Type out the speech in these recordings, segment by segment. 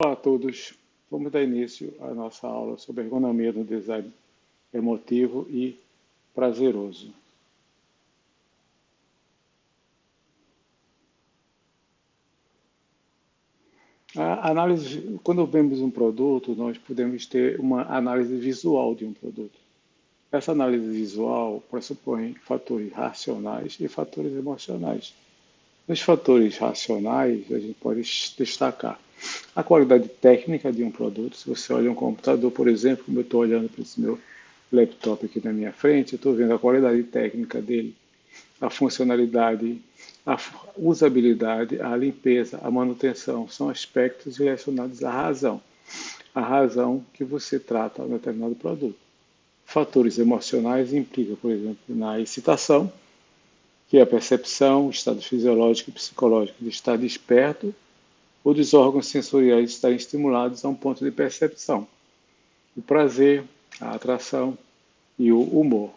Olá a todos, vamos dar início à nossa aula sobre ergonomia no design emotivo e prazeroso. A análise, quando vemos um produto, nós podemos ter uma análise visual de um produto. Essa análise visual pressupõe fatores racionais e fatores emocionais. Nos fatores racionais, a gente pode destacar a qualidade técnica de um produto. Se você olha um computador, por exemplo, como eu estou olhando para esse meu laptop aqui na minha frente, eu estou vendo a qualidade técnica dele, a funcionalidade, a usabilidade, a limpeza, a manutenção, são aspectos relacionados à razão. A razão que você trata um determinado produto. Fatores emocionais implicam, por exemplo, na excitação, que é a percepção, o estado fisiológico e psicológico de estar desperto ou dos órgãos sensoriais estarem estimulados a um ponto de percepção. O prazer, a atração e o humor.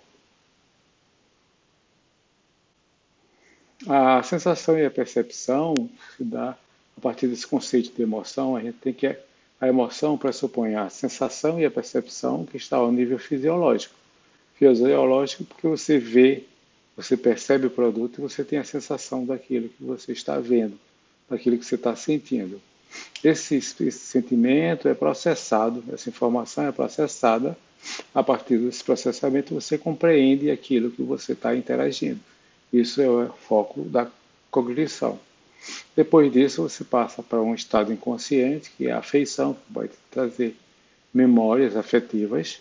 A sensação e a percepção se dá a partir desse conceito de emoção. A gente tem que a emoção pressupõe a sensação e a percepção que está ao nível fisiológico. Fisiológico porque você vê, você percebe o produto e você tem a sensação daquilo que você está vendo, daquilo que você está sentindo. Esse sentimento é processado, essa informação é processada. A partir desse processamento, você compreende aquilo que você está interagindo. Isso é o foco da cognição. Depois disso, você passa para um estado inconsciente, que é a afeição, que vai trazer memórias afetivas,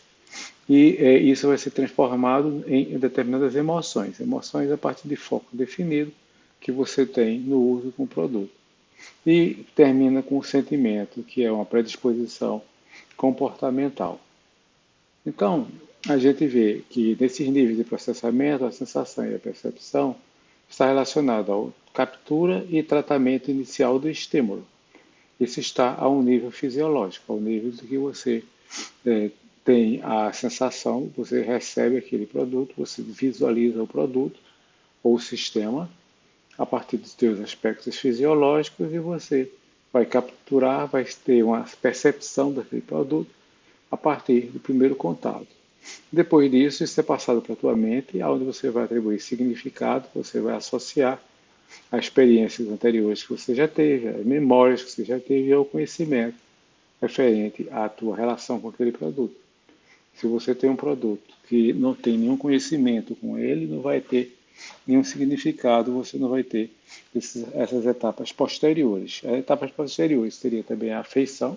e isso vai ser transformado em determinadas emoções. Emoções a partir de foco definido que você tem no uso com o produto. E termina com o sentimento, que é uma predisposição comportamental. Então, a gente vê que nesses níveis de processamento, a sensação e a percepção está relacionada ao captura e tratamento inicial do estímulo. Isso está a um nível fisiológico, ao nível de que você tem a sensação, você recebe aquele produto, você visualiza o produto ou o sistema a partir dos seus aspectos fisiológicos e você vai capturar, vai ter uma percepção daquele produto a partir do primeiro contato. Depois disso, isso é passado para a tua mente, onde você vai atribuir significado, você vai associar a experiências anteriores que você já teve, as memórias que você já teve e ao conhecimento referente à tua relação com aquele produto. Se você tem um produto que não tem nenhum conhecimento com ele, não vai ter nenhum significado, você não vai ter essas etapas posteriores. As etapas posteriores seria também a afeição,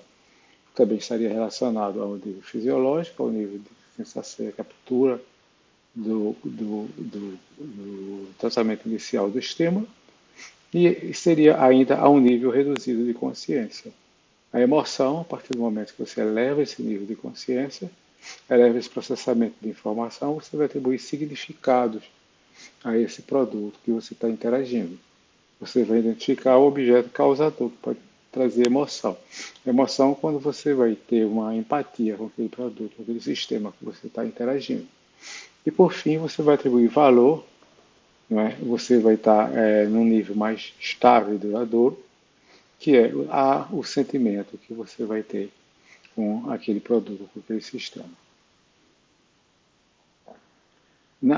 também estaria relacionado ao nível fisiológico, ao nível de sensação e captura do tratamento inicial do estímulo, e seria ainda a um nível reduzido de consciência. A emoção, a partir do momento que você eleva esse nível de consciência, eleva esse processamento de informação, você vai atribuir significados a esse produto que você está interagindo. Você vai identificar o objeto causador, que pode trazer emoção. Emoção quando você vai ter uma empatia com aquele produto, com aquele sistema que você está interagindo. E por fim, você vai atribuir valor, não é? Você vai estar num nível mais estável e duradouro, que é o sentimento que você vai ter com aquele produto, com aquele sistema.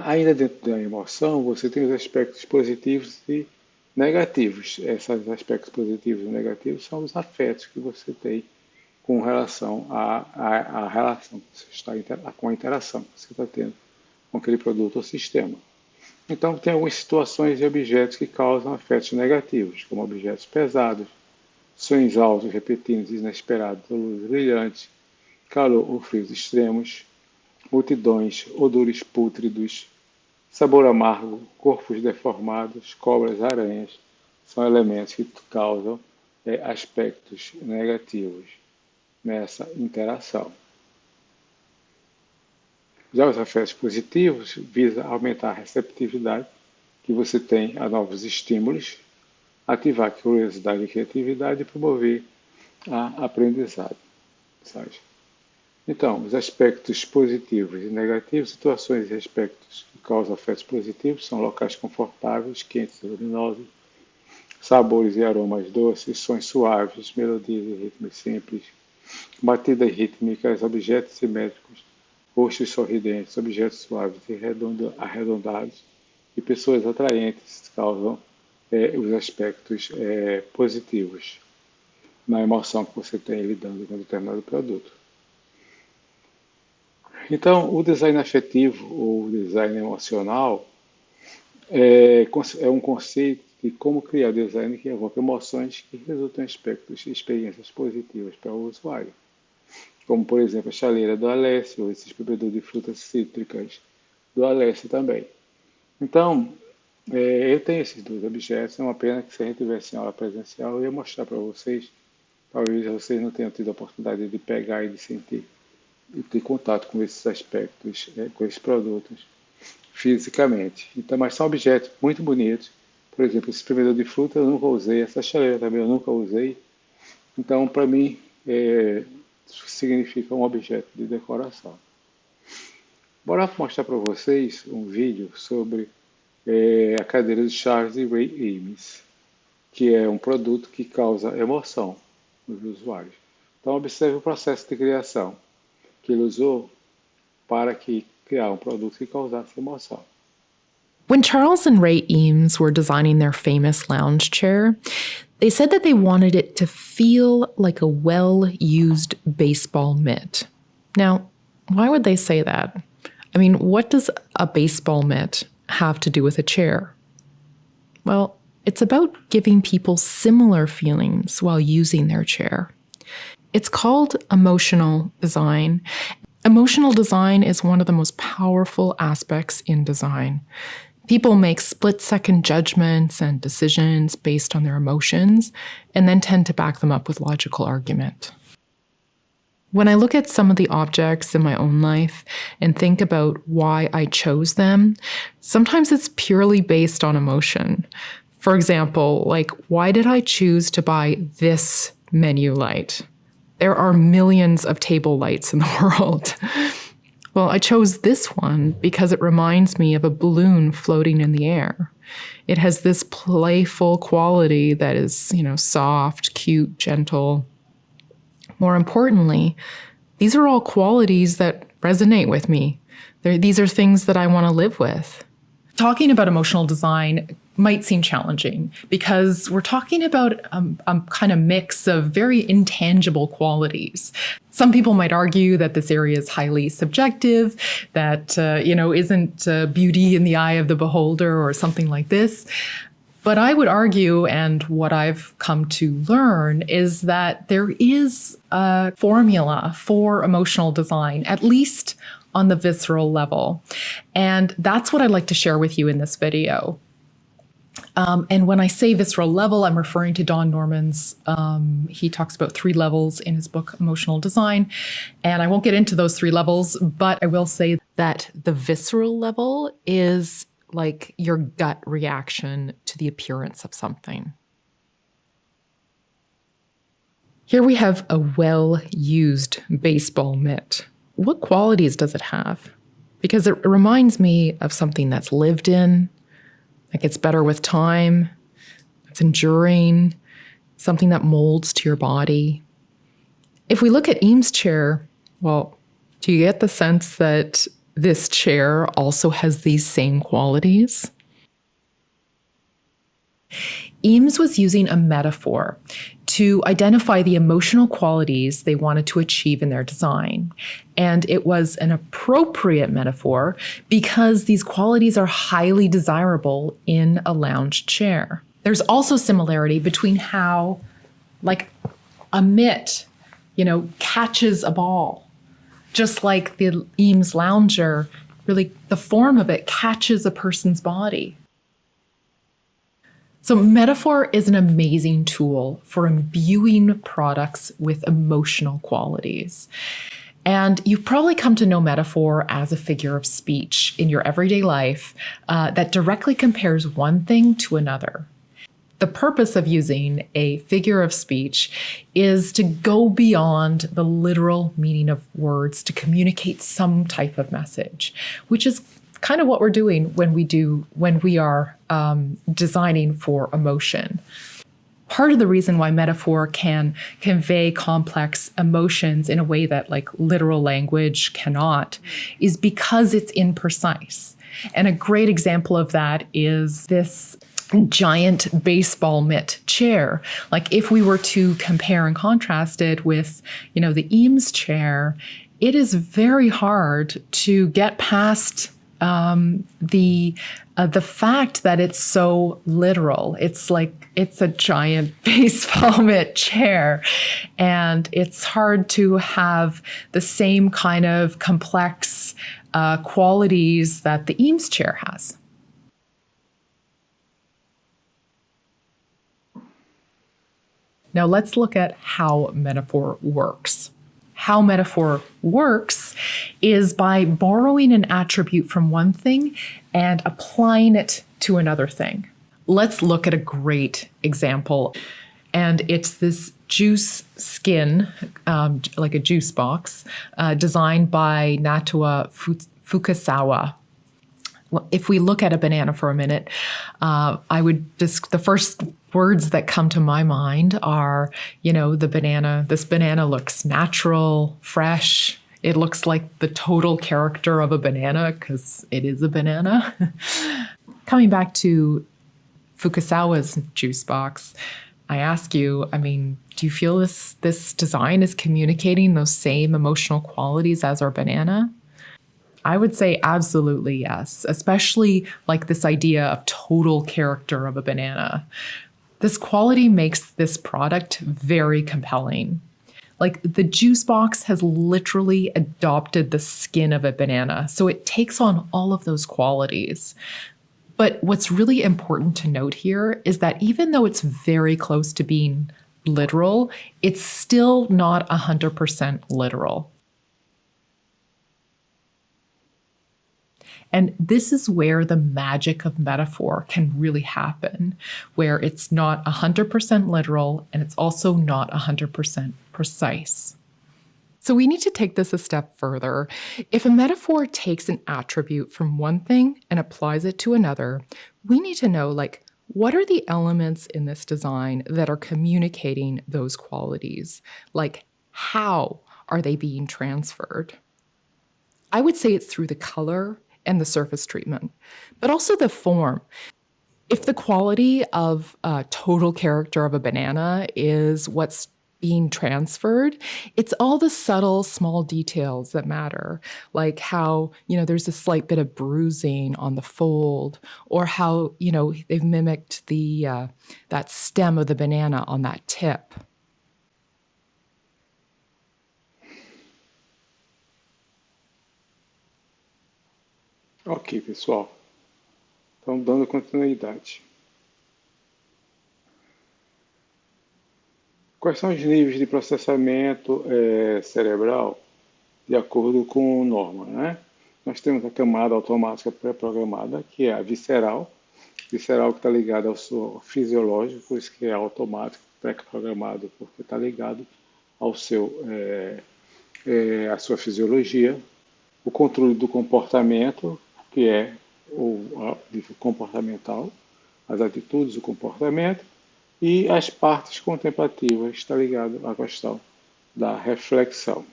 Ainda dentro da emoção, você tem os aspectos positivos e negativos. Esses aspectos positivos e negativos são os afetos que você tem com relação à relação que você está com a interação que você está tendo com aquele produto ou sistema. Então, tem algumas situações e objetos que causam afetos negativos, como objetos pesados, sons altos, repetidos, inesperados, luz brilhante, calor ou frios extremos, multidões, odores pútridos, sabor amargo, corpos deformados, cobras, aranhas, são elementos que causam aspectos negativos nessa interação. Já os afetos positivos visam aumentar a receptividade que você tem a novos estímulos, ativar a curiosidade e criatividade e promover a aprendizagem. Então, os aspectos positivos e negativos, situações e aspectos que causam afetos positivos são locais confortáveis, quentes e luminosos, sabores e aromas doces, sons suaves, melodias e ritmos simples, batidas rítmicas, objetos simétricos, rostos sorridentes, objetos suaves e arredondados e pessoas atraentes causam os aspectos positivos na emoção que você tem lidando com determinado produto. Então, o design afetivo ou design emocional é um conceito de como criar design que evoca emoções que resultam em aspectos e experiências positivas para o usuário, como, por exemplo, a chaleira do Alessio, ou esses bebedores de frutas cítricas do Alessio também. Então, eu tenho esses dois objetos, é uma pena que se a gente tivesse em aula presencial, eu ia mostrar para vocês, talvez vocês não tenham tido a oportunidade de pegar e de sentir e ter contato com esses aspectos, com esses produtos fisicamente. Então, mas são objetos muito bonitos. Por exemplo, esse espremedor de fruta eu nunca usei, essa chaleira também eu nunca usei. Então, para mim, significa um objeto de decoração. Bora mostrar para vocês um vídeo sobre a cadeira de Charles e Ray Eames, que é um produto que causa emoção nos usuários. Então, observe o processo de criação que ele usou para criar um produto que causasse emoção. When Charles and Ray Eames were designing their famous lounge chair, they said that they wanted it to feel like a well-used baseball mitt. Now, why would they say that? I mean, what does a baseball mitt have to do with a chair? Well, it's about giving people similar feelings while using their chair. It's called emotional design. Emotional design is one of the most powerful aspects in design. People make split-second judgments and decisions based on their emotions and then tend to back them up with logical argument. When I look at some of the objects in my own life and think about why I chose them, sometimes it's purely based on emotion. For example, like, why did I choose to buy this menu light? There are millions of table lights in the world. Well, I chose this one because it reminds me of a balloon floating in the air. It has this playful quality that is, soft, cute, gentle. More importantly, these are all qualities that resonate with me. These are things that I want to live with. Talking about emotional design might seem challenging because we're talking about a kind of mix of very intangible qualities. Some people might argue that this area is highly subjective, that, isn't beauty in the eye of the beholder or something like this. But I would argue, and what I've come to learn, is that there is a formula for emotional design, at least on the visceral level. And that's what I'd like to share with you in this video. And when I say visceral level, I'm referring to Don Norman's, he talks about 3 levels in his book, Emotional Design. And I won't get into those 3 levels, but I will say that the visceral level is like your gut reaction to the appearance of something. Here we have a well-used baseball mitt. What qualities does it have? Because it reminds me of something that's lived in, that gets better with time, that's enduring, something that molds to your body. If we look at Eames' chair, well, do you get the sense that this chair also has these same qualities? Eames was using a metaphor to identify the emotional qualities they wanted to achieve in their design. And it was an appropriate metaphor because these qualities are highly desirable in a lounge chair. There's also similarity between how, like, a mitt, catches a ball, just like the Eames lounger, really the form of it catches a person's body. So metaphor is an amazing tool for imbuing products with emotional qualities. And you've probably come to know metaphor as a figure of speech in your everyday life that directly compares one thing to another. The purpose of using a figure of speech is to go beyond the literal meaning of words to communicate some type of message, which is kind of what we're doing when we are designing for emotion. Part of the reason why metaphor can convey complex emotions in a way that like literal language cannot is because it's imprecise. And a great example of that is this giant baseball mitt chair. Like if we were to compare and contrast it with, the Eames chair, it is very hard to get past the fact that it's so literal. It's like it's a giant baseball mitt chair, and it's hard to have the same kind of complex qualities that the Eames chair has. Now let's look at how metaphor works. How metaphor works is by borrowing an attribute from one thing and applying it to another thing. Let's look at a great example. And it's this juice skin, like a juice box, designed by Natua Fukasawa. Well, if we look at a banana for a minute, the first words that come to my mind are, the banana. This banana looks natural, fresh. It looks like the total character of a banana because it is a banana. Coming back to Fukasawa's juice box, I ask you, do you feel this design is communicating those same emotional qualities as our banana? I would say absolutely yes, especially like this idea of total character of a banana. This quality makes this product very compelling. Like the juice box has literally adopted the skin of a banana, so it takes on all of those qualities. But what's really important to note here is that even though it's very close to being literal, it's still not 100% literal. And this is where the magic of metaphor can really happen, where it's not 100% literal and it's also not 100% precise. So we need to take this a step further. If a metaphor takes an attribute from one thing and applies it to another, we need to know, what are the elements in this design that are communicating those qualities? How are they being transferred? I would say it's through the color and the surface treatment, but also the form. If the quality of total character of a banana is what's being transferred, it's all the subtle, small details that matter, like how, there's a slight bit of bruising on the fold, or how, they've mimicked that stem of the banana on that tip. Ok, pessoal. Então, dando continuidade. Quais são os níveis de processamento cerebral de acordo com norma, né? Nós temos a camada automática pré-programada, que é a visceral que está ligada ao seu fisiológico, isso que é automático, pré-programado, porque está ligado ao à sua fisiologia. O controle do comportamento, que é o nível comportamental, as atitudes, o comportamento, e as partes contemplativas, está ligado à questão da reflexão.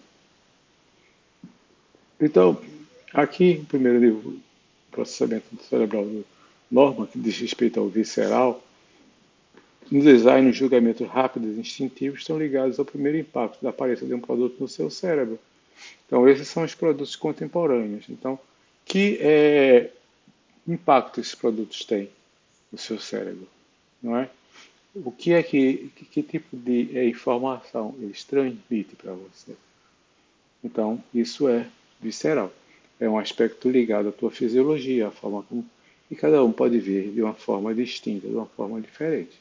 Então, aqui, o primeiro nível, processamento cerebral do norma, que diz respeito ao visceral, no design, os julgamentos rápidos e instintivos estão ligados ao primeiro impacto da aparência de um produto no seu cérebro. Então, esses são os produtos contemporâneos. Então, que impacto esses produtos têm no seu cérebro, não é? O que é que tipo de informação eles transmitem para você? Então, isso é visceral. É um aspecto ligado à tua fisiologia, a forma como... E cada um pode ver de uma forma distinta, de uma forma diferente.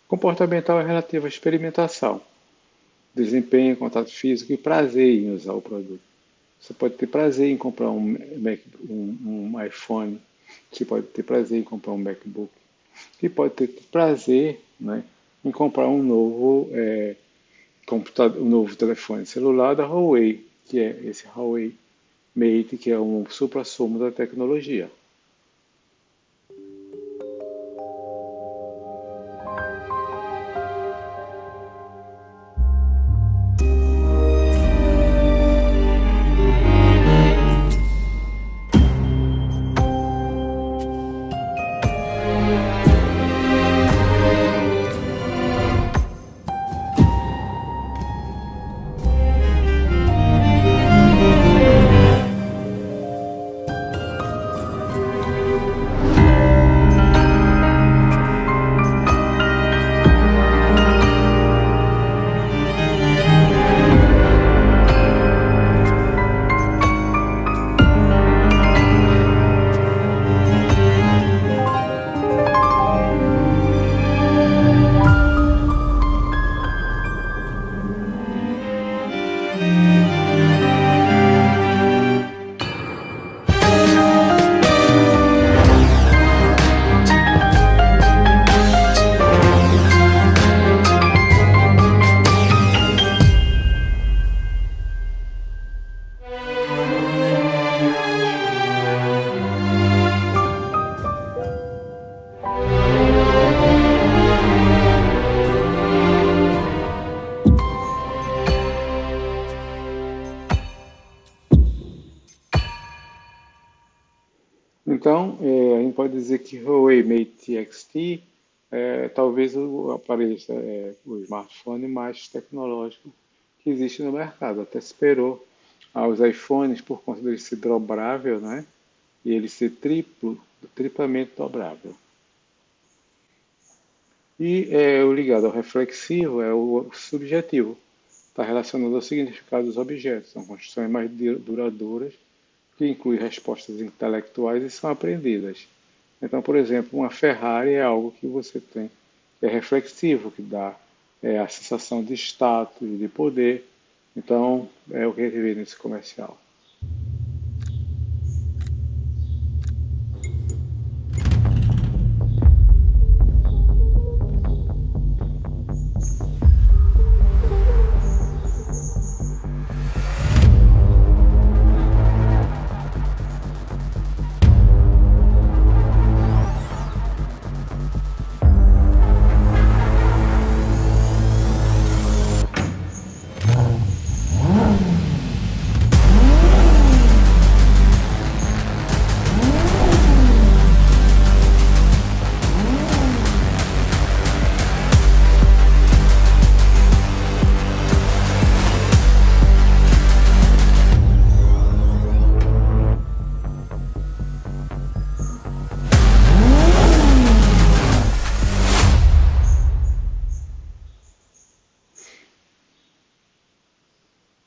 Comportamental é relativo à experimentação, desempenho, contato físico e prazer em usar o produto. Você pode ter prazer em comprar um iPhone, você pode ter prazer em comprar um MacBook, e pode ter prazer, né, em comprar um novo computador, um novo telefone celular da Huawei, que é esse Huawei Mate, que é um supra-sumo da tecnologia. Então, a gente pode dizer que Huawei Mate TXT é talvez o aparelho, o smartphone mais tecnológico que existe no mercado. Até superou aos iPhones por conta dele ser dobrável, né? E ele ser triplamente dobrável. E o ligado ao reflexivo é o subjetivo. Está relacionado ao significado dos objetos. São construções mais duradouras, que inclui respostas intelectuais e são aprendidas. Então, por exemplo, uma Ferrari é algo que você tem, que é reflexivo, que dá a sensação de status, de poder. Então, é o que a gente vê nesse comercial.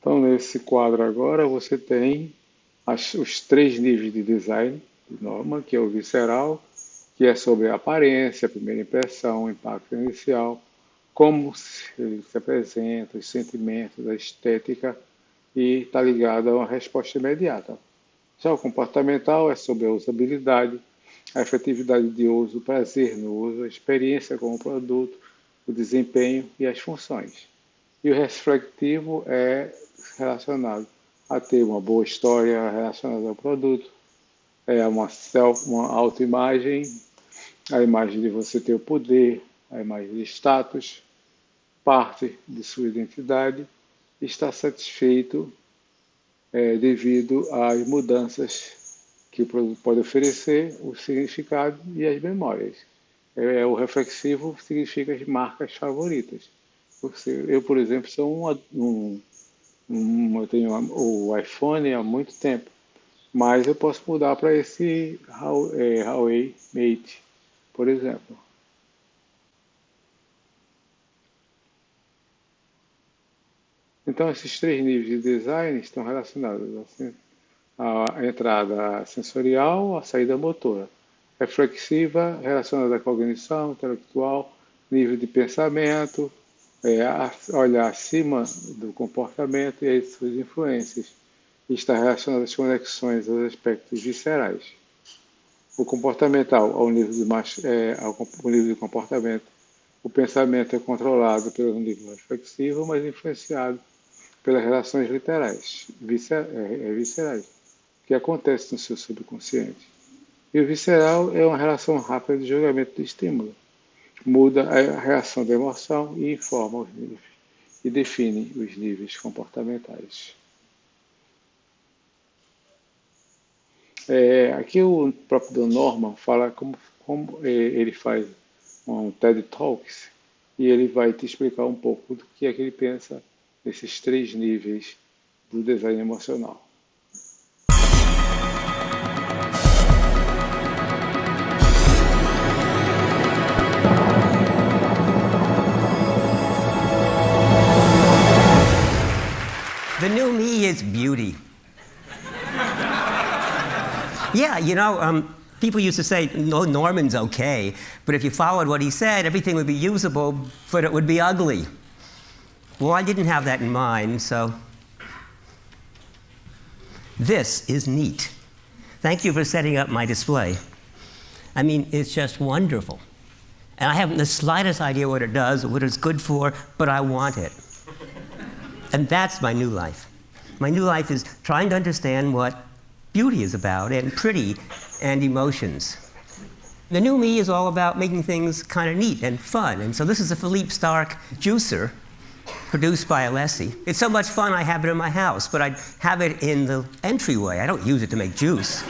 Então, nesse quadro agora, você tem os 3 níveis de design de Norman, que é o visceral, que é sobre a aparência, a primeira impressão, o impacto inicial, como ele se apresenta, os sentimentos, a estética, e está ligado a uma resposta imediata. Já o comportamental é sobre a usabilidade, a efetividade de uso, o prazer no uso, a experiência com o produto, o desempenho e as funções. E o reflectivo é relacionado a ter uma boa história relacionada ao produto, uma autoimagem, a imagem de você ter o poder, a imagem de status, parte de sua identidade, está satisfeito devido às mudanças que o produto pode oferecer, o significado e as memórias. O reflexivo significa as marcas favoritas. Eu, por exemplo, eu tenho o iPhone há muito tempo, mas eu posso mudar para esse Huawei Mate, por exemplo. Então, esses 3 níveis de design estão relacionados à entrada sensorial, à saída motora. Reflexiva, relacionada à cognição intelectual, nível de pensamento, olhar acima do comportamento e as suas influências. Está relacionado às conexões aos aspectos viscerais. O comportamental, ao nível de comportamento, o pensamento é controlado pelo nível reflexivo, mas influenciado pelas relações viscerais, que acontecem no seu subconsciente. E o visceral é uma relação rápida de julgamento de estímulo. Muda a reação da emoção e informa os níveis, e define os níveis comportamentais. Aqui o próprio Don Norman fala como ele faz um TED Talks e ele vai te explicar um pouco do que é que ele pensa nesses 3 níveis do design emocional. The new me is beauty. Yeah, people used to say, no, Norman's okay, but if you followed what he said, everything would be usable, but it would be ugly. Well, I didn't have that in mind, so This is neat. Thank you for setting up my display. I mean, it's just wonderful. And I haven't the slightest idea what it does or what it's good for, but I want it. And that's my new life. My new life is trying to understand what beauty is about, and pretty, and emotions. The new me is all about making things kind of neat and fun. And so this is a Philippe Starck juicer produced by Alessi. It's so much fun I have it in my house, but I have it in the entryway. I don't use it to make juice.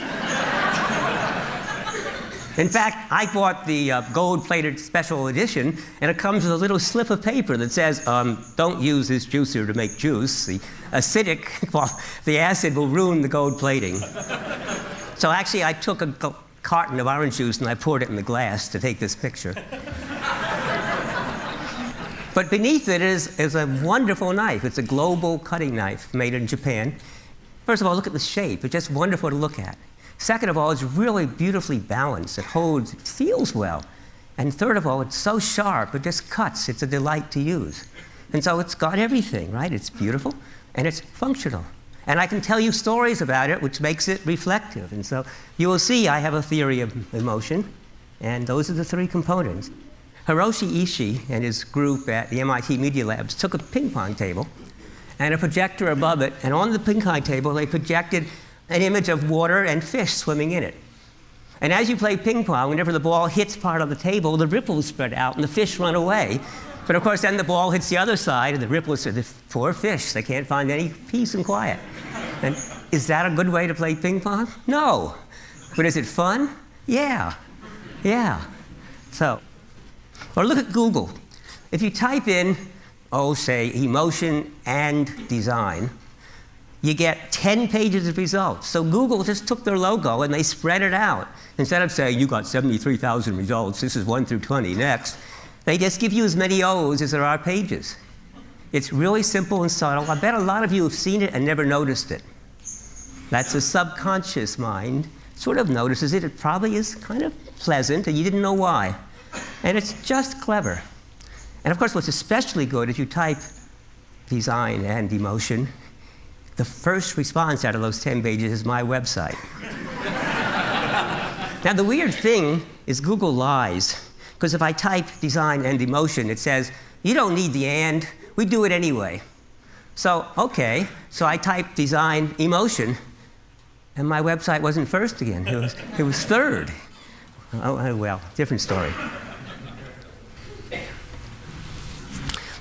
In fact, I bought the gold-plated special edition, and it comes with a little slip of paper that says, don't use this juicer to make juice. The acidic, well, the acid will ruin the gold plating. So actually, I took a carton of orange juice and I poured it in the glass to take this picture. But beneath it is a wonderful knife. It's a global cutting knife made in Japan. First of all, look at the shape. It's just wonderful to look at. Second of all, it's really beautifully balanced. It holds, it feels well. And third of all, it's so sharp, it just cuts. It's a delight to use. And so it's got everything, right? It's beautiful, and it's functional. And I can tell you stories about it, which makes it reflective. And so you will see I have a theory of emotion, and those are the three components. Hiroshi Ishii and his group at the MIT Media Labs took a ping pong table and a projector above it, and on the ping pong table, they projected an image of water and fish swimming in it. And as you play ping pong, whenever the ball hits part of the table, the ripples spread out and the fish run away. But of course, then the ball hits the other side and the ripples are the poor fish. They can't find any peace and quiet. And is that a good way to play ping pong? No. But is it fun? Yeah. Yeah. So, or look at Google. If you type in, say, emotion and design, you get 10 pages of results. So Google just took their logo and they spread it out. Instead of saying, you got 73,000 results, this is 1 through 20, next, they just give you as many O's as there are pages. It's really simple and subtle. I bet a lot of you have seen it and never noticed it. That's the subconscious mind. Sort of notices it. It probably is kind of pleasant, and you didn't know why. And it's just clever. And of course, what's especially good is you type design and emotion. The first response out of those 10 pages is my website. Now, the weird thing is Google lies. Because if I type design and emotion, it says, you don't need the and, we do it anyway. So, okay, so I typed design emotion, and my website wasn't first again. It was third. Oh, well, different story.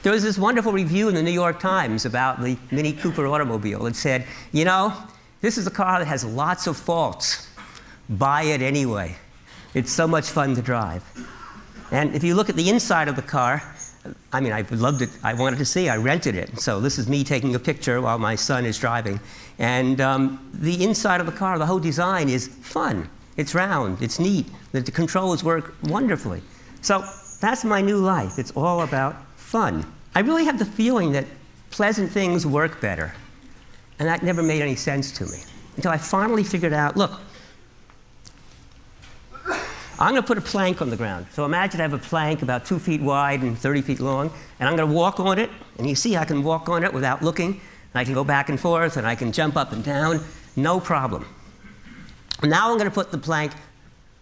There was this wonderful review in the New York Times about the Mini Cooper automobile. It said, you know, this is a car that has lots of faults. Buy it anyway. It's so much fun to drive. And if you look at the inside of the car, I mean, I loved it. I wanted to see. I rented it. So this is me taking a picture while my son is driving. And the inside of the car, the whole design is fun. It's round. It's neat. The controls work wonderfully. So that's my new life. It's all about fun. I really have the feeling that pleasant things work better. And that never made any sense to me until I finally figured out, look, I'm going to put a plank on the ground. So imagine I have a plank about 2 feet wide and 30 feet long, and I'm going to walk on it. And you see I can walk on it without looking, and I can go back and forth, and I can jump up and down, no problem. Now I'm going to put the plank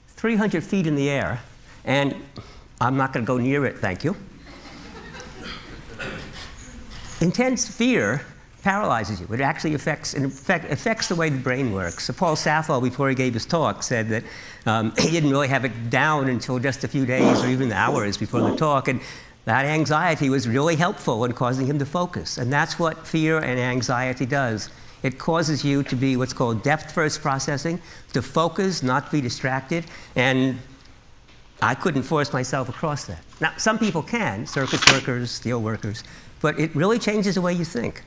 300 feet in the air, and I'm not going to go near it, thank you. Intense fear paralyzes you. It actually affects the way the brain works. So Paul Sappho, before he gave his talk, said that he didn't really have it down until just a few days or even hours before the talk, and that anxiety was really helpful in causing him to focus. And that's what fear and anxiety does. It causes you to be what's called depth-first processing, to focus, not to be distracted, and I couldn't force myself across that. Now, some people can, circus workers, steel workers, but it really changes the way you think.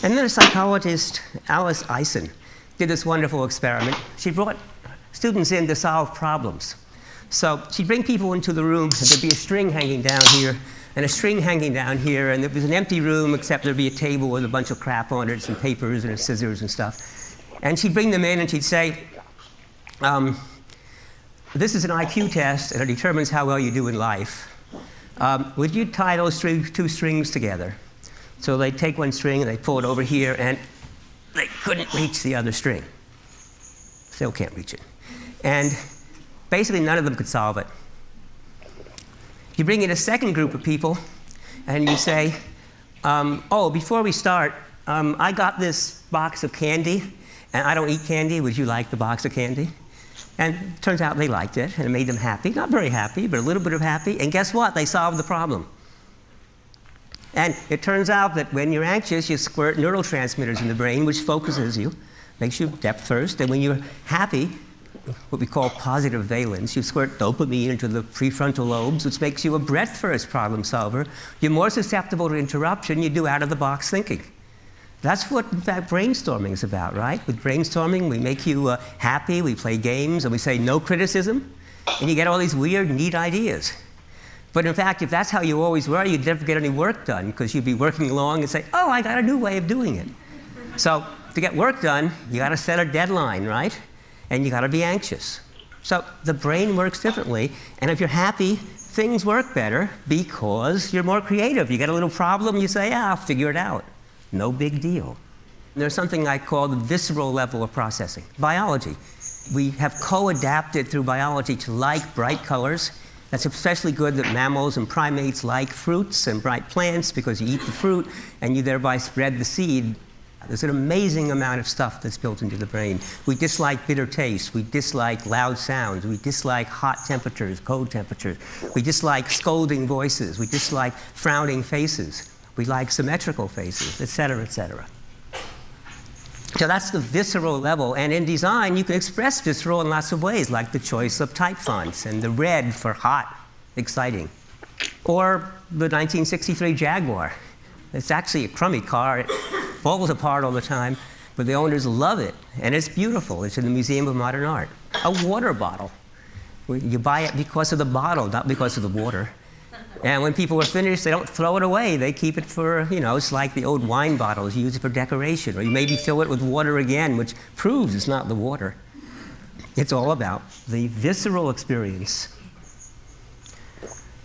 And then a psychologist, Alice Eisen, did this wonderful experiment. She brought students in to solve problems. So she'd bring people into the room, and there'd be a string hanging down here, and a string hanging down here, and it was an empty room, except there'd be a table with a bunch of crap on it, some papers and scissors and stuff. And she'd bring them in, and she'd say, this is an IQ test, and it determines how well you do in life. Would you tie those two strings together? So they'd take one string and they'd pull it over here, and they couldn't reach the other string. Still can't reach it. And basically none of them could solve it. You bring in a second group of people, and you say, oh, before we start, I got this box of candy, and I don't eat candy. Would you like the box of candy? And it turns out they liked it, and it made them happy. Not very happy, but a little bit of happy. And guess what? They solved the problem. And it turns out that when you're anxious, you squirt neurotransmitters in the brain, which focuses you, makes you depth first. And when you're happy, what we call positive valence, you squirt dopamine into the prefrontal lobes, which makes you a breadth-first problem solver. You're more susceptible to interruption. You do out-of-the-box thinking. That's what, in fact, brainstorming is about, right? With brainstorming, we make you happy, we play games, and we say no criticism, and you get all these weird, neat ideas. But in fact, if that's how you always were, you'd never get any work done, because you'd be working along and say, oh, I got a new way of doing it. So to get work done, you got to set a deadline, right? And you got to be anxious. So the brain works differently, and if you're happy, things work better because you're more creative. You get a little problem, you say, yeah, I'll figure it out. No big deal. There's something I call the visceral level of processing. Biology. We have co-adapted through biology to like bright colors. That's especially good that mammals and primates like fruits and bright plants because you eat the fruit and you thereby spread the seed. There's an amazing amount of stuff that's built into the brain. We dislike bitter tastes. We dislike loud sounds. We dislike hot temperatures, cold temperatures. We dislike scolding voices. We dislike frowning faces. We like symmetrical faces, et cetera, et cetera. So that's the visceral level. And in design, you can express visceral in lots of ways, like the choice of type fonts and the red for hot, exciting. Or the 1963 Jaguar. It's actually a crummy car. It falls apart all the time, but the owners love it. And it's beautiful. It's in the Museum of Modern Art. A water bottle. You buy it because of the bottle, not because of the water. And when people are finished, they don't throw it away. They keep it for, it's like the old wine bottles. You use it for decoration. Or you maybe fill it with water again, which proves it's not the water. It's all about the visceral experience.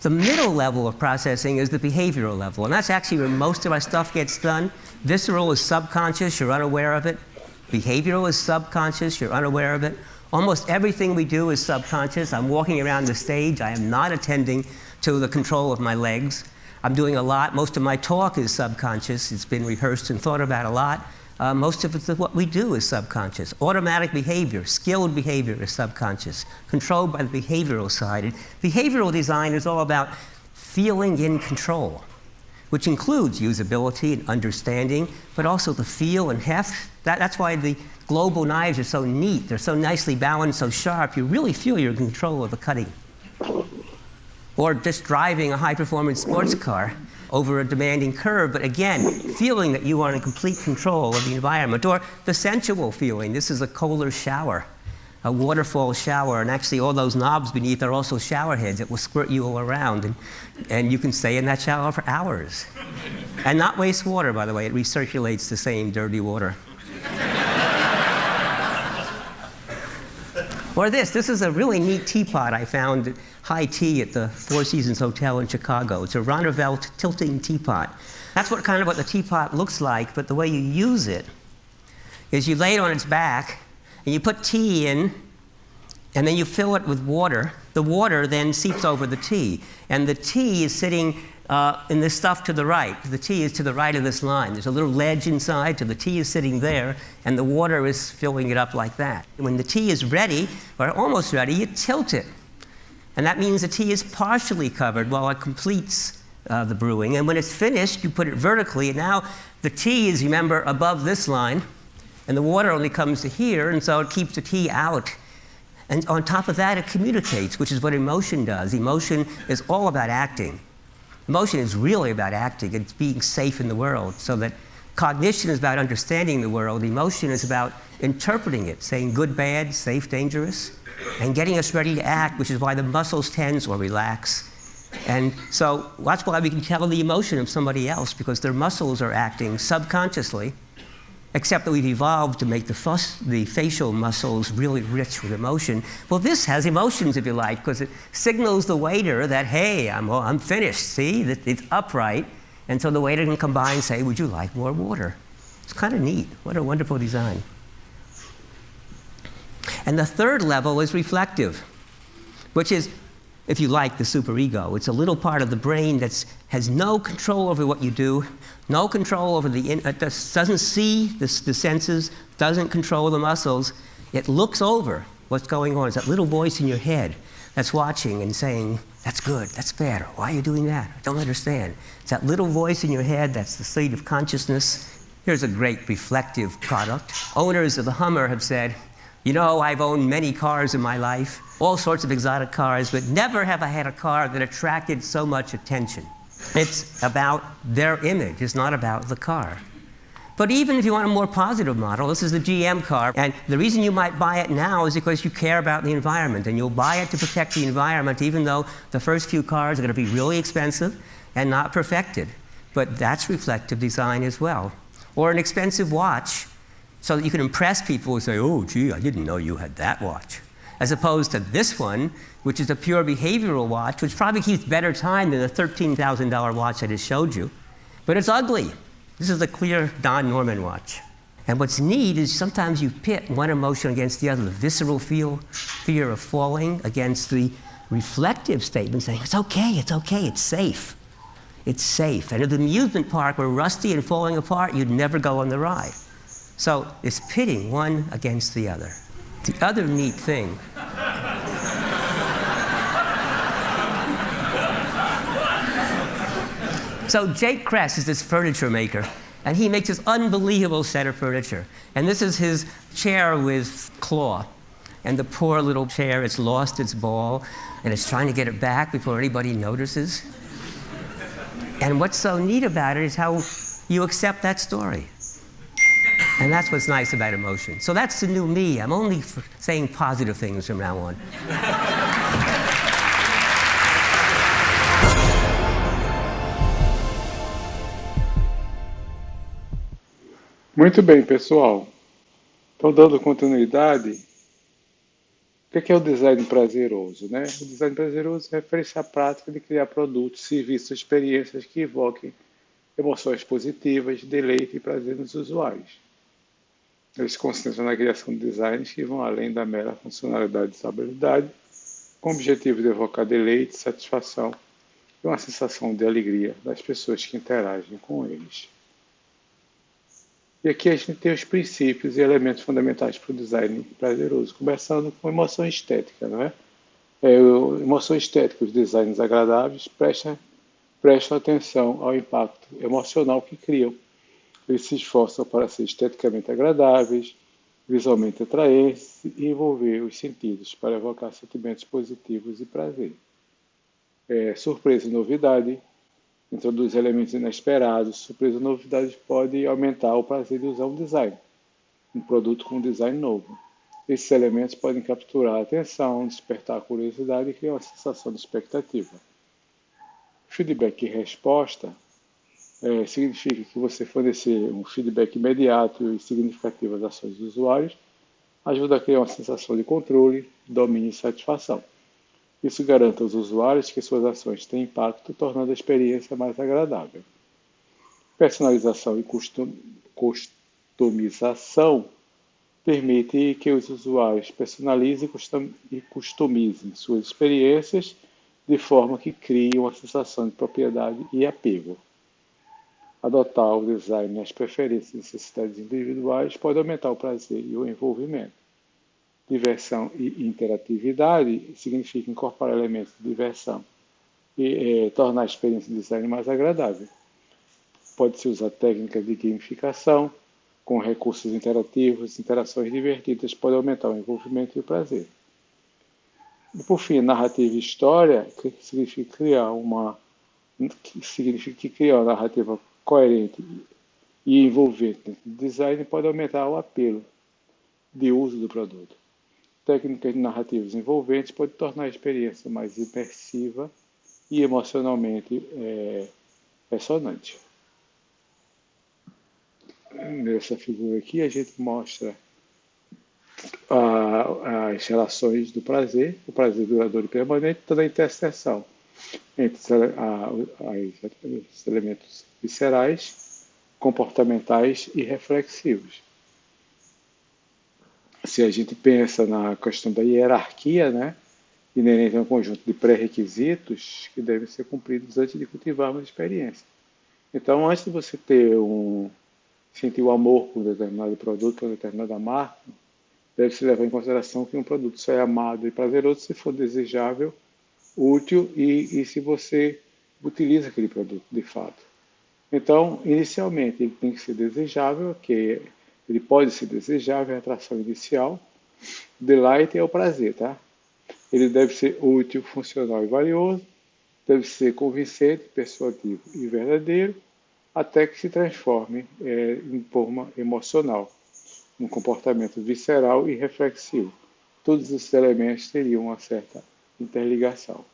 The middle level of processing is the behavioral level. And that's actually where most of our stuff gets done. Visceral is subconscious. You're unaware of it. Behavioral is subconscious. You're unaware of it. Almost everything we do is subconscious. I'm walking around the stage. I am not attending to the control of my legs. I'm doing a lot. Most of my talk is subconscious. It's been rehearsed and thought about a lot. Most of what we do is subconscious. Automatic behavior, skilled behavior is subconscious, controlled by the behavioral side. And behavioral design is all about feeling in control, which includes usability and understanding, but also the feel and heft. That's why the global knives are so neat. They're so nicely balanced, so sharp. You really feel you're in control of the cutting. Or just driving a high-performance sports car over a demanding curve, but again, feeling that you are in complete control of the environment. Or the sensual feeling. This is a Kohler shower, a waterfall shower, and actually all those knobs beneath are also shower heads that will squirt you all around, and you can stay in that shower for hours. And not waste water, by the way. It recirculates the same dirty water. Or this is a really neat teapot I found at High Tea at the Four Seasons Hotel in Chicago. It's a Ronnefeldt tilting teapot. That's what the teapot looks like, but the way you use it is you lay it on its back, and you put tea in, and then you fill it with water. The water then seeps over the tea, and the tea is sitting in this stuff to the right. The tea is to the right of this line. There's a little ledge inside, so the tea is sitting there, and the water is filling it up like that. When the tea is ready, or almost ready, you tilt it. And that means the tea is partially covered while it completes the brewing. And when it's finished, you put it vertically, and now the tea is, remember, above this line, and the water only comes to here, and so it keeps the tea out. And on top of that, it communicates, which is what emotion does. Emotion is all about acting. Emotion is really about acting. It's being safe in the world. So that cognition is about understanding the world. Emotion is about interpreting it, saying good, bad, safe, dangerous, and getting us ready to act, which is why the muscles tense or relax. And so that's why we can tell the emotion of somebody else, because their muscles are acting subconsciously, except that we've evolved to make the facial muscles really rich with emotion. Well, this has emotions, if you like, because it signals the waiter that, hey, I'm finished, see? It's upright. And so the waiter can come by and say, would you like more water? It's kind of neat. What a wonderful design. And the third level is reflective, which is, if you like, the superego. It's a little part of the brain that has no control over what you do, no control over doesn't see the senses, doesn't control the muscles. It looks over what's going on. It's that little voice in your head that's watching and saying, that's good, that's bad, or why are you doing that? I don't understand. It's that little voice in your head that's the seat of consciousness. Here's a great reflective product. Owners of the Hummer have said, you know, I've owned many cars in my life, all sorts of exotic cars, but never have I had a car that attracted so much attention. It's about their image, it's not about the car. But even if you want a more positive model, this is the GM car, and the reason you might buy it now is because you care about the environment, and you'll buy it to protect the environment, even though the first few cars are going to be really expensive and not perfected. But that's reflective design as well. Or an expensive watch, so that you can impress people who say, oh, gee, I didn't know you had that watch. As opposed to this one, which is a pure behavioral watch, which probably keeps better time than the $13,000 watch I just showed you. But it's ugly. This is a clear Don Norman watch. And what's neat is sometimes you pit one emotion against the other, the visceral fear of falling against the reflective statement saying, it's okay, it's safe. It's safe. And at the amusement park were rusty and falling apart, you'd never go on the ride. So it's pitting one against the other. The other neat thing so Jake Kress is this furniture maker, and he makes this unbelievable set of furniture. And this is his chair with claw. And the poor little chair, it's lost its ball, and it's trying to get it back before anybody notices. And what's so neat about it is how you accept that story. And that's what's nice about emotion. So that's the new me. I'm only saying positive things from now on. Muito bem, pessoal. Então, dando continuidade, o que é o design prazeroso, né? O design prazeroso refere-se à prática de criar produtos, serviços, experiências que evoquem emoções positivas, deleite e prazer nos usuários. Eles se concentram na criação de designs que vão além da mera funcionalidade e usabilidade, com o objetivo de evocar deleite, satisfação e uma sensação de alegria das pessoas que interagem com eles. E aqui a gente tem os princípios e elementos fundamentais para o design prazeroso, começando com emoção estética, não é? Emoção estética, os designs agradáveis prestam atenção ao impacto emocional que criam. Eles se esforçam para ser esteticamente agradáveis, visualmente atraentes e envolver os sentidos para evocar sentimentos positivos e prazer. Surpresa e novidade, introduz elementos inesperados. Surpresa e novidade pode aumentar o prazer de usar um design, um produto com um design novo. Esses elementos podem capturar a atenção, despertar a curiosidade e criar uma sensação de expectativa. Feedback e resposta significa que você fornecer um feedback imediato e significativo às ações dos usuários ajuda a criar uma sensação de controle, domínio e satisfação. Isso garante aos usuários que suas ações têm impacto, tornando a experiência mais agradável. Personalização e customização permite que os usuários personalizem e customizem suas experiências de forma que criem uma sensação de propriedade e apego. Adotar o design nas preferências e necessidades individuais pode aumentar o prazer e o envolvimento. Diversão e interatividade significa incorporar elementos de diversão e tornar a experiência de design mais agradável. Pode-se usar técnicas de gamificação, com recursos interativos, interações divertidas, pode aumentar o envolvimento e o prazer. E por fim, narrativa e história, que significa criar uma narrativa coerente e envolvente. Design pode aumentar o apelo de uso do produto. Técnicas de narrativas envolventes podem tornar a experiência mais imersiva e emocionalmente ressonante. Nessa figura aqui a gente mostra as relações do prazer, o prazer duradouro e permanente, toda a interseção entre os elementos viscerais, comportamentais e reflexivos. Se a gente pensa na questão da hierarquia, né, inerente a um conjunto de pré-requisitos que devem ser cumpridos antes de cultivarmos a experiência. Então, antes de você sentir o amor por um determinado produto, por uma determinada marca, deve-se levar em consideração que um produto só é amado e prazeroso se for desejável, útil e se você utiliza aquele produto de fato. Então, inicialmente, ele tem que ser desejável, que ele pode ser desejável, é a atração inicial. Delight é o prazer, tá? Ele deve ser útil, funcional e valioso, deve ser convincente, persuasivo e verdadeiro, até que se transforme em forma emocional, um comportamento visceral e reflexivo. Todos esses elementos teriam uma certa interligação.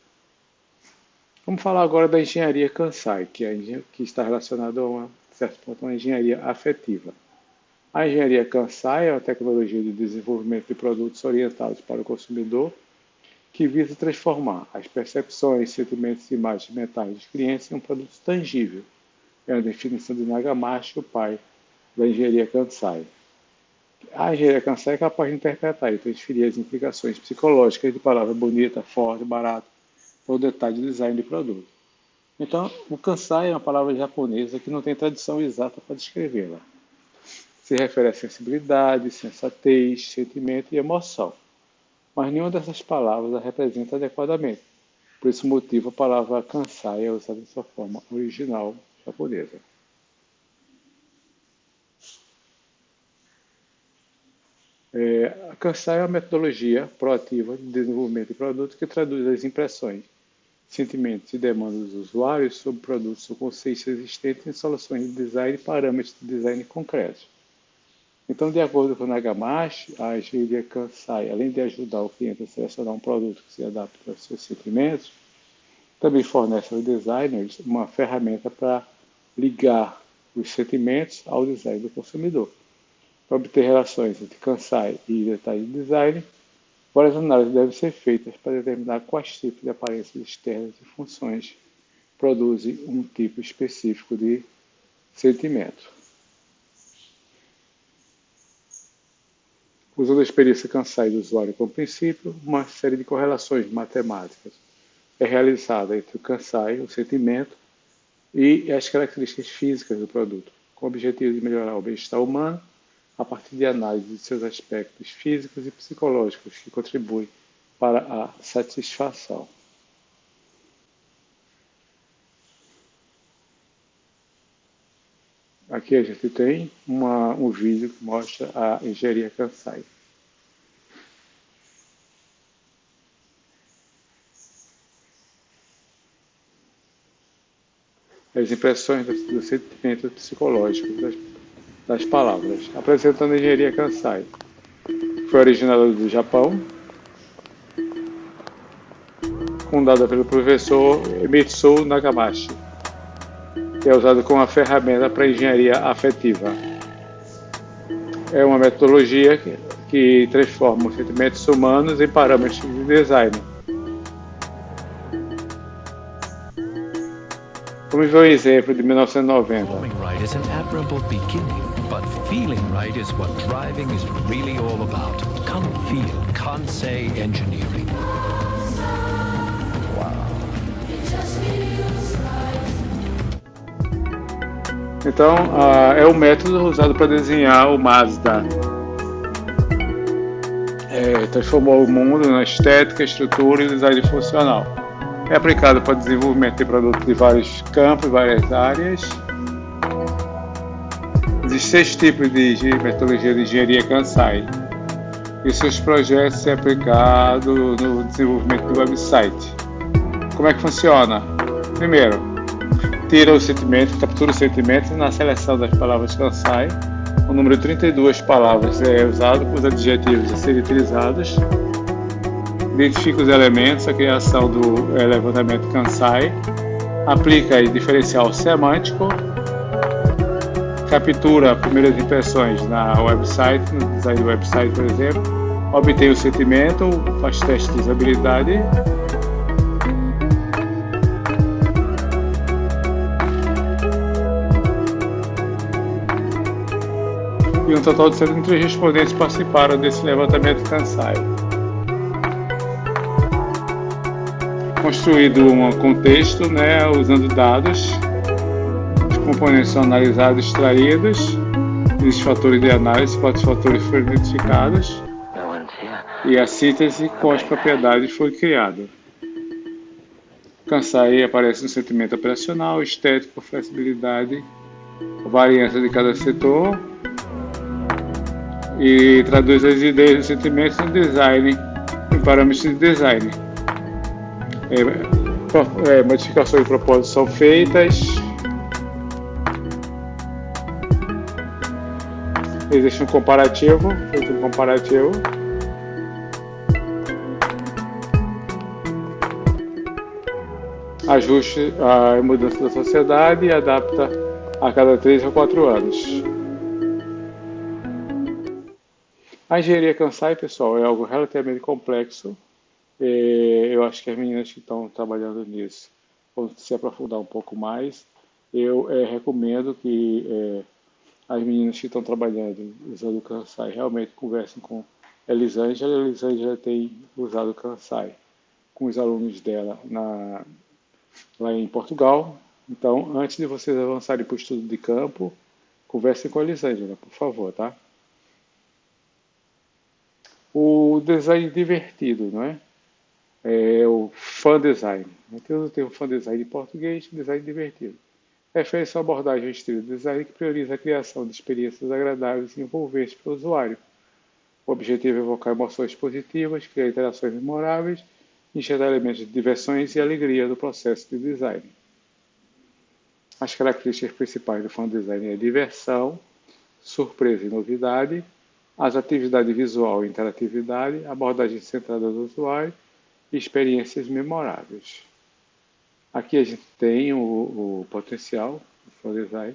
Vamos falar agora da engenharia Kansai, que está relacionada a uma certo ponto, uma engenharia afetiva. A engenharia Kansai é uma tecnologia de desenvolvimento de produtos orientados para o consumidor que visa transformar as percepções, sentimentos e imagens mentais dos clientes em um produto tangível. É a definição de Nagamashi, o pai da engenharia Kansai. A engenharia Kansai é capaz de interpretar e transferir as implicações psicológicas de palavra bonita, forte, barato, ou detalhe de design de produto. Então, o Kansai é uma palavra japonesa que não tem tradução exata para descrevê-la. Se refere a sensibilidade, sensatez, sentimento e emoção. Mas nenhuma dessas palavras a representa adequadamente. Por esse motivo, a palavra Kansai é usada em sua forma original japonesa. A Kansai é uma metodologia proativa de desenvolvimento de produtos que traduz as impressões, sentimentos e demandas dos usuários sobre produtos ou conceitos existentes em soluções de design e parâmetros de design concretos. Então, de acordo com Nagamashi, a engenharia Kansai, além de ajudar o cliente a selecionar um produto que se adapte aos seus sentimentos, também fornece aos designers uma ferramenta para ligar os sentimentos ao design do consumidor. Para obter relações entre Kansai e detalhe de design, várias análises devem ser feitas para determinar quais tipos de aparências externas e funções produzem um tipo específico de sentimento. Usando a experiência Kansai do usuário como princípio, uma série de correlações matemáticas é realizada entre o Kansai, o sentimento, e as características físicas do produto, com o objetivo de melhorar o bem-estar humano a partir de análise de seus aspectos físicos e psicológicos que contribuem para a satisfação. Aqui a gente tem um vídeo que mostra a engenharia Kansai. As impressões do sentimento psicológico das palavras, apresentando a engenharia Kansai. Foi originada do Japão, fundada pelo professor Mitsuo Nagamashi, que é usado como uma ferramenta para engenharia afetiva. É uma metodologia que transforma os sentimentos humanos em parâmetros de design. Vamos ver um exemplo de 1990. Performing right is an admirable beginning, but feeling right is what driving is really all about. Come feel Kansai Engineering. Então, é o método usado para desenhar o Mazda. Transformou o mundo na estética, estrutura e design funcional. É aplicado para desenvolvimento de produtos de vários campos, várias áreas. Existem 6 tipos de metodologia de engenharia Kansai. E seus projetos são aplicados no desenvolvimento do website. Como é que funciona? Primeiro, tira o sentimento, captura o sentimento na seleção das palavras Kansai. O número 32 palavras é usado para os adjetivos a serem utilizados. Identifica os elementos, a criação do levantamento Kansai. Aplica diferencial semântico. Captura primeiras impressões na website, no design do website, por exemplo. Obtém o sentimento, faz teste de usabilidade. e um total de 73 respondentes participaram desse levantamento Kansai. Construído um contexto, usando dados, os componentes são analisados e extraídos, existem fatores de análise, quatro fatores foram identificados e a síntese com as propriedades foi criada. Kansai aparece no sentimento operacional, estético, flexibilidade, variância de cada setor e traduz as ideias e sentimentos no design, em parâmetros de design. Modificações de propósito são feitas. Existe um comparativo, ajuste a mudança da sociedade e adapta a cada 3 ou 4 anos. A engenharia Kansai, pessoal, é algo relativamente complexo. Eu acho que as meninas que estão trabalhando nisso vão se aprofundar um pouco mais. Eu recomendo que as meninas que estão trabalhando usando o Kansai realmente conversem com a Elisângela. A Elisângela tem usado o Kansai com os alunos dela lá em Portugal. Então, antes de vocês avançarem para o estudo de campo, conversem com a Elisângela, por favor, tá? O design divertido, não é? É o fun design. Aqui eu tenho fun design em português, design divertido. Refere-se a uma abordagem ao estilo de design que prioriza a criação de experiências agradáveis e envolventes para o usuário. O objetivo é evocar emoções positivas, criar interações memoráveis e gerar elementos de diversões e alegria no processo de design. As características principais do fun design é diversão, surpresa e novidade, as atividades visual e interatividade, abordagem centrada no usuário e experiências memoráveis. Aqui a gente tem o potencial do fun design.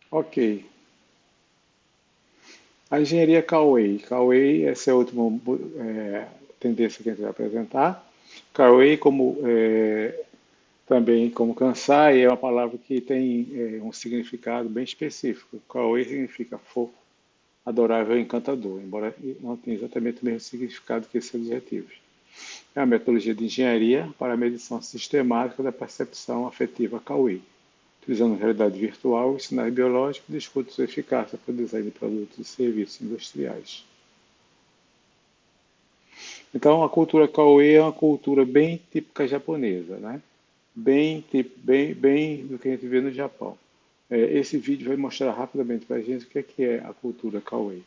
Ok. A engenharia Coway. Coway, essa é a última tendência que a gente vai apresentar. Coway, também como Kansai, é uma palavra que tem um significado bem específico. Coway significa fofo, adorável e encantador, embora não tenha exatamente o mesmo significado que esses adjetivos. É uma metodologia de engenharia para a medição sistemática da percepção afetiva Coway. utilizando realidade virtual e sinais biológicos, discute sua eficácia para o design de produtos e serviços industriais. Então, a cultura Kawaii é uma cultura bem típica japonesa, né? Bem do que a gente vê no Japão. Esse vídeo vai mostrar rapidamente para a gente o que é a cultura Kawaii.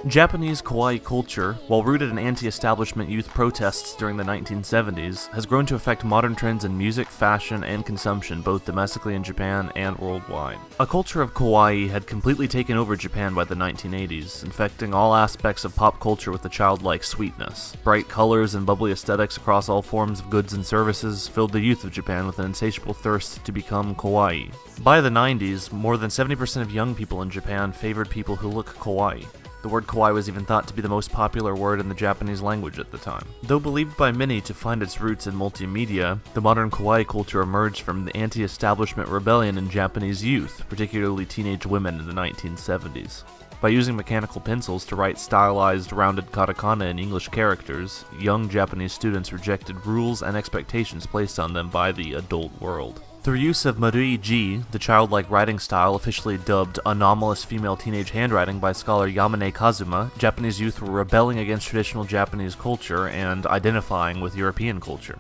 Japanese kawaii culture, while rooted in anti-establishment youth protests during the 1970s, has grown to affect modern trends in music, fashion, and consumption both domestically in Japan and worldwide. A culture of kawaii had completely taken over Japan by the 1980s, infecting all aspects of pop culture with a childlike sweetness. Bright colors and bubbly aesthetics across all forms of goods and services filled the youth of Japan with an insatiable thirst to become kawaii. By the 90s, more than 70% of young people in Japan favored people who look kawaii. The word kawaii was even thought to be the most popular word in the Japanese language at the time. Though believed by many to find its roots in multimedia, the modern kawaii culture emerged from the anti-establishment rebellion in Japanese youth, particularly teenage women in the 1970s. By using mechanical pencils to write stylized, rounded katakana in English characters, young Japanese students rejected rules and expectations placed on them by the adult world. Through use of Marui-ji, the childlike writing style officially dubbed anomalous female teenage handwriting by scholar Yamane Kazuma, Japanese youth were rebelling against traditional Japanese culture and identifying with European culture.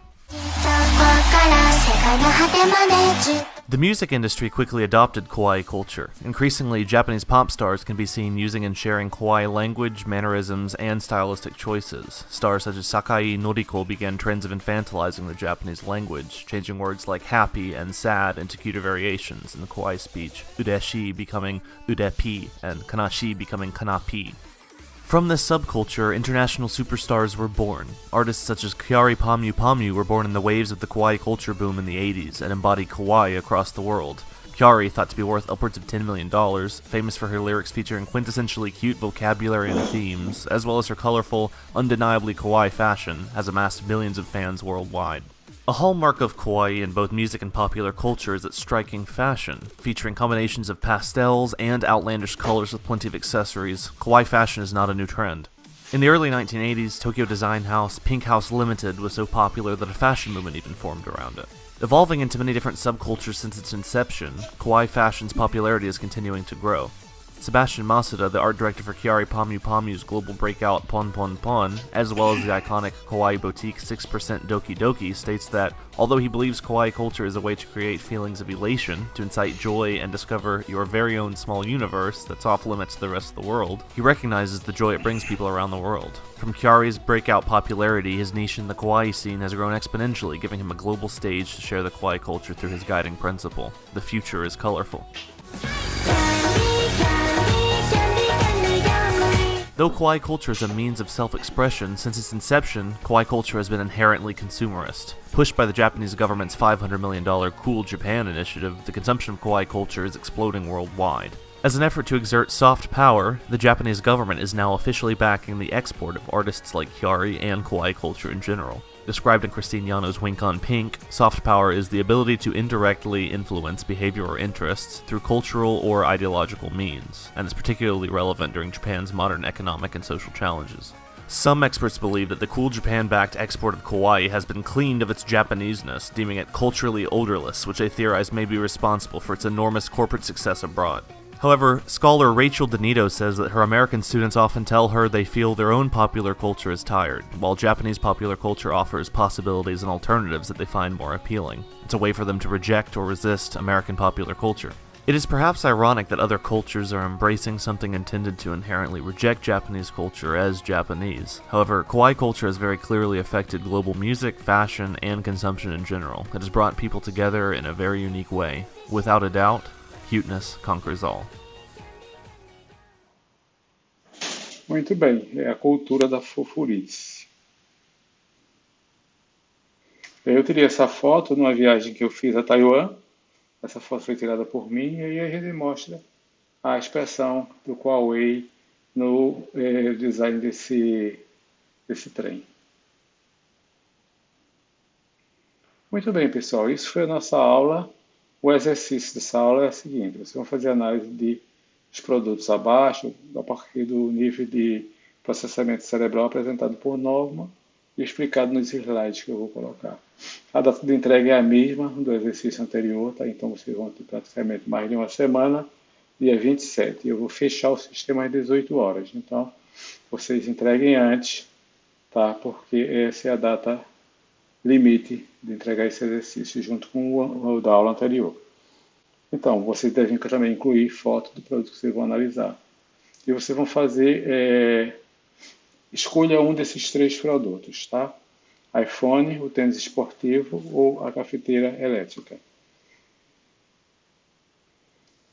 The music industry quickly adopted kawaii culture. Increasingly, Japanese pop stars can be seen using and sharing kawaii language, mannerisms, and stylistic choices. Stars such as Sakai Noriko began trends of infantilizing the Japanese language, changing words like happy and sad into cuter variations in the kawaii speech, udeshi becoming udepi and kanashi becoming kanapi. From this subculture, international superstars were born. Artists such as Kyari Pamyu Pamyu were born in the waves of the kawaii culture boom in the 80s and embodied kawaii across the world. Kyari, thought to be worth upwards of $10 million, famous for her lyrics featuring quintessentially cute vocabulary and themes, as well as her colorful, undeniably kawaii fashion, has amassed millions of fans worldwide. A hallmark of kawaii in both music and popular culture is its striking fashion. Featuring combinations of pastels and outlandish colors with plenty of accessories, kawaii fashion is not a new trend. In the early 1980s, Tokyo design house Pink House Limited was so popular that a fashion movement even formed around it. Evolving into many different subcultures since its inception, kawaii fashion's popularity is continuing to grow. Sebastian Masuda, the art director for Kyari Pamyu Pamyu's global breakout Pon Pon Pon, as well as the iconic kawaii boutique 6% Doki Doki, states that, although he believes kawaii culture is a way to create feelings of elation, to incite joy and discover your very own small universe that's off limits to the rest of the world, he recognizes the joy it brings people around the world. From Kyari's breakout popularity, his niche in the kawaii scene has grown exponentially, giving him a global stage to share the kawaii culture through his guiding principle. The future is colorful. Though kawaii culture is a means of self-expression, since its inception, kawaii culture has been inherently consumerist. Pushed by the Japanese government's $500 million Cool Japan initiative, the consumption of kawaii culture is exploding worldwide. As an effort to exert soft power, the Japanese government is now officially backing the export of artists like Kyari and kawaii culture in general. Described in Christine Yano's Wink on Pink, soft power is the ability to indirectly influence behavior or interests through cultural or ideological means, and is particularly relevant during Japan's modern economic and social challenges. Some experts believe that the Cool Japan-backed export of kawaii has been cleaned of its Japaneseness, deeming it culturally odorless, which they theorize may be responsible for its enormous corporate success abroad. However, scholar Rachel Donito says that her American students often tell her they feel their own popular culture is tired, while Japanese popular culture offers possibilities and alternatives that they find more appealing. It's a way for them to reject or resist American popular culture. It is perhaps ironic that other cultures are embracing something intended to inherently reject Japanese culture as Japanese. However, kawaii culture has very clearly affected global music, fashion, and consumption in general. It has brought people together in a very unique way. Without a doubt, cuteness conquers all. Muito bem, é a cultura da fofurice. Eu tirei essa foto numa viagem que eu fiz a Taiwan. Essa foto foi tirada por mim e aí a gente mostra a expressão do Kawaii no design desse trem. Muito bem, pessoal, isso foi a nossa aula. O exercício dessa aula é o seguinte: vocês vão fazer análise dos produtos abaixo, a partir do nível de processamento cerebral apresentado por Norma e explicado nos slides que eu vou colocar. A data de entrega é a mesma do exercício anterior, tá? Então vocês vão ter praticamente mais de uma semana, dia 27. Eu vou fechar o sistema às 18 horas. Então, vocês entreguem antes, tá? Porque essa é a data limite de entregar esse exercício junto com o da aula anterior. Então, vocês devem também incluir foto do produto que vocês vão analisar. E vocês vão fazer, escolha um desses 3 produtos, tá? iPhone, o tênis esportivo ou a cafeteira elétrica.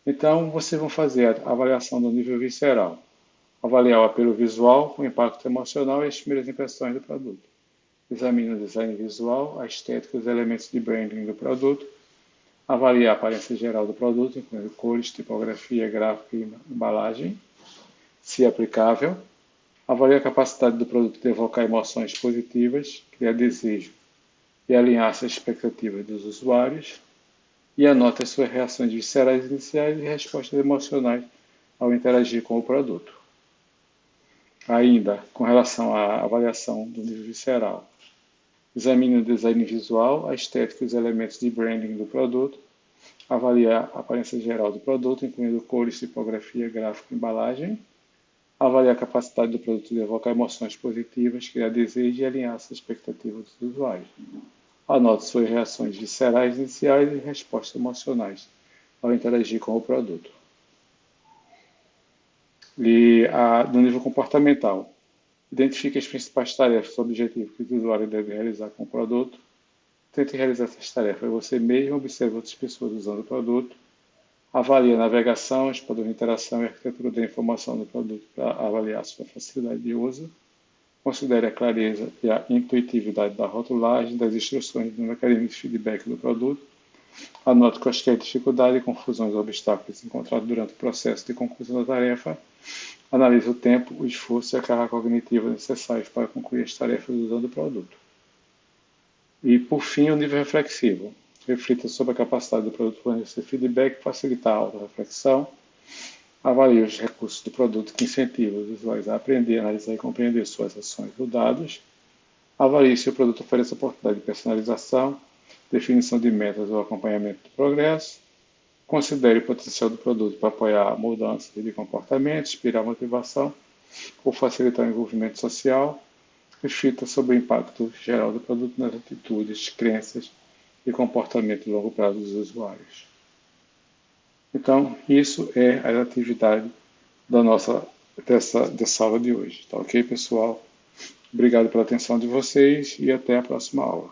Então, vocês vão fazer a avaliação do nível visceral. Avaliar o apelo visual, o impacto emocional e as primeiras impressões do produto. Examine o design visual, a estética e os elementos de branding do produto. Avaliar a aparência geral do produto, incluindo cores, tipografia, gráfico e embalagem, se aplicável. Avalie a capacidade do produto de evocar emoções positivas, criar desejo e alinhar-se às expectativas dos usuários. E anote as suas reações viscerais iniciais e respostas emocionais ao interagir com o produto. Ainda, com relação à avaliação do nível visceral, examine o design visual, a estética e os elementos de branding do produto. Avaliar a aparência geral do produto, incluindo cores, tipografia, gráfico e embalagem. Avaliar a capacidade do produto de evocar emoções positivas, criar desejo e alinhar-se às expectativas dos usuários. Anote suas reações viscerais iniciais e respostas emocionais ao interagir com o produto. No nível comportamental, identifique as principais tarefas ou objetivos que o usuário deve realizar com o produto. Tente realizar essas tarefas você mesmo, observe outras pessoas usando o produto. Avalie a navegação, os padrões de interação e a arquitetura da informação do produto para avaliar sua facilidade de uso. Considere a clareza e a intuitividade da rotulagem, das instruções e do mecanismo de feedback do produto. Anote quaisquer dificuldades, confusões ou obstáculos encontrados durante o processo de conclusão da tarefa. Analise o tempo, o esforço e a carga cognitiva necessários para concluir as tarefas usando o produto. E, por fim, o nível reflexivo. Reflita sobre a capacidade do produto fornecer feedback e facilitar a autorreflexão. Avalie os recursos do produto que incentivam os usuários a aprender, analisar e compreender suas ações ou dados. Avalie se o produto oferece oportunidade de personalização, definição de metas ou acompanhamento do progresso. Considere o potencial do produto para apoiar mudanças de comportamento, inspirar motivação ou facilitar o envolvimento social. Reflita sobre o impacto geral do produto nas atitudes, crenças e comportamento de longo prazo dos usuários. Então, isso é a atividade dessa aula de hoje. Tá ok, pessoal? Obrigado pela atenção de vocês e até a próxima aula.